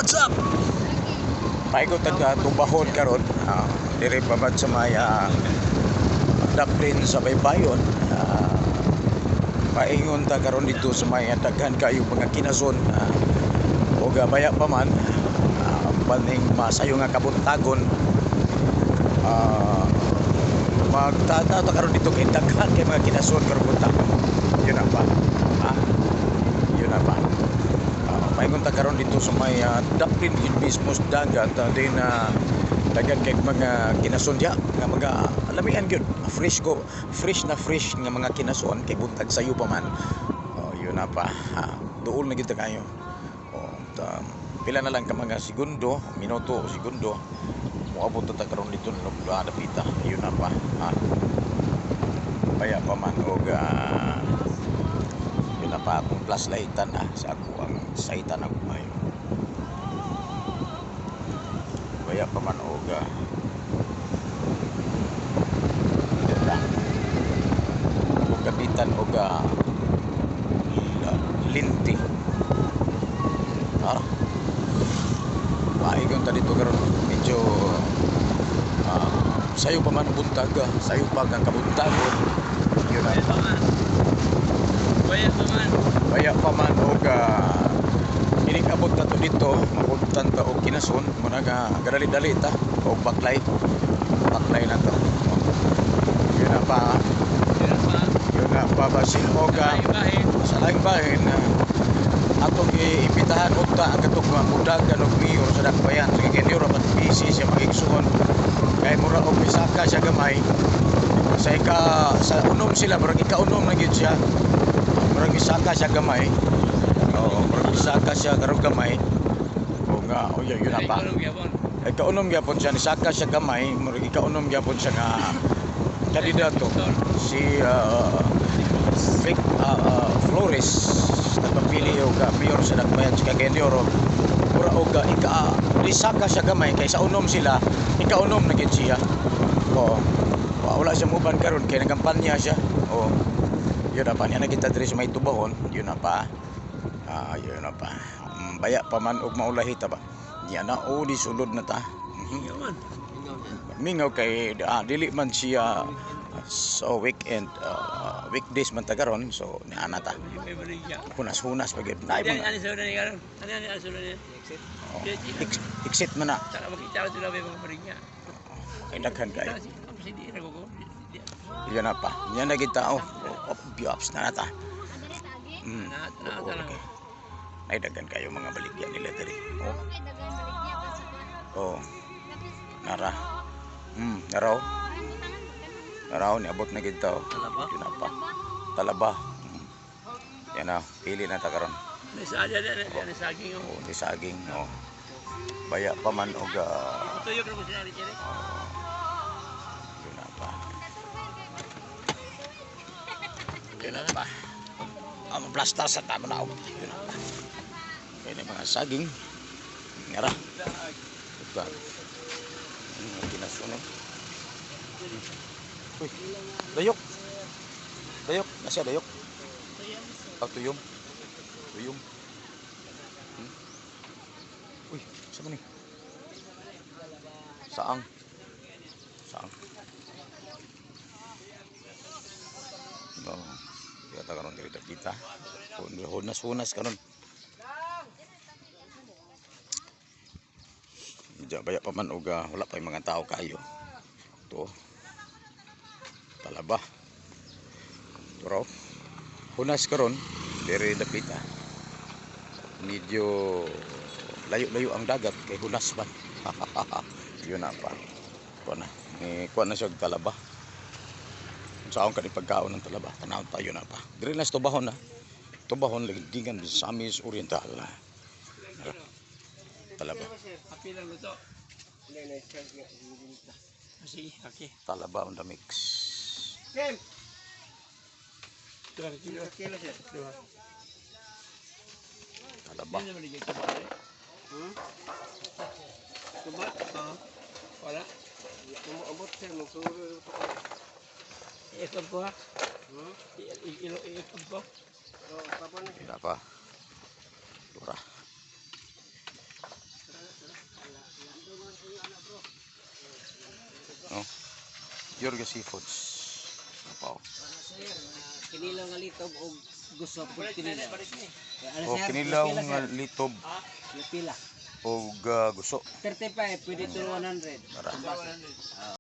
what's up? Paikot taga Tubahon karon. Dire babad sa may daplin sa Baybayon. Paingon ta karon dito sa may daghan kayo mga kinason. O gabaya pa man paning masayo nga kabuntagon. Magtata karon dito kay daghan kay mga kinason karon buntagon. Yun na pa. Yun na pa. Paingon ta karon dito sa may daplin mismo dagat din daghan kay mga kinason diha nga mga alamian gyud fresh nga mga kinason kay buntag sayo pa man. Yun na pa. Duol na gid kayo. Pila na lang ka mga segundo, minuto o segundo moabot ta karon dito na dapita. Yun na pa. Baya pa man og yun na pa akong flashlightan sa ako ang saitan ako mayo. Baya pa man og kapitan og linti. Paingon ta dito karon medyo sayo pa man buntag, sayo pa kang kabuntagon. Yun na pa. Baya pa man og inikabot na to dito, mapuntan ta og kinason, muna nga gadali-dali ta og baklay na to. Yun na pa. Yun na pa basin og sa laing bahin atong iimbitahan og ta ang katong mudagan og mayor sa Dakbayan sa Genero pat busy siya magigsuon kay mura og misaka siya gamay sa unom sila murag ikaunom na gyud siya murag misaka siya gamay murag misaka siya karong gamay o nga yun na pa ikaunom gyapon siya ni saka siya gamay murag ikaunom gyapon siya nga kandidato si Vic Flores nagpapili og mayor sa Dakbayan sa Genero mura og isaka siya gamay kay sa unom sila ikaunom na gyud siya. Wala siya muban karon kay nagampanya siya. Yun na pa niya nakita diri sa may Tubahon. Yun na pa. Yun na pa. Baya pa man og maulahi ta ba. Diya na di sulod na ta. Mingaw kay dili man siya so weekend weekdays man ta karon so niana ta. Hunas pag nay mga. Exit man na. Saka makita sila may mga barinya. Kay daghan kay. Yan na pa. Yan na kita biaps na nata. Okay. Ay daghan kayo mga baligya nila diri. Nara. Naraw niabot na gid taw. Yun na pa. Talaba. Yan na pili na ta karon. Ni saging. Ni saging. Baya pa man og tuyok na mo sila diri. Yun na pa. Yun na pa. Ang plastar sa tama na. Yun na pa. Kaya na mga saging. Ngara. Ito. Kinasunod. Uy. Dayok. Nasa dayok. Tuyom. Uy, saan ni? Saang. Kita karon diri kita. Hunas karon. Medyo baya pa man og wala pa mga tao kayo. To. Talaba. Turo. Hunas karon diri dapita. Medyo layo-layo ang dagat kay hunas man. Yun na pa. Kuha na siya talaba. Saan ka ni pagkaon ng talaba? Tanawon tayo na pa. Diri na sa Tubahon na. Tubahon lagingan sa Samis Oriental. Talaba. Api lang luto. Okay. Talaba on the mix. Kem. 2 kilo siya. Talaba. Tuba? Wala? Abot siya, magsuro. Ikot ko ha? Ikot ko? Tidak apa. Turah. Yorga Seafoods. Wow. Kinilaw nga litob o gusto po kinilaw. O kinilaw nga litob Pila. o guso. 35, pwede to 100. Tara.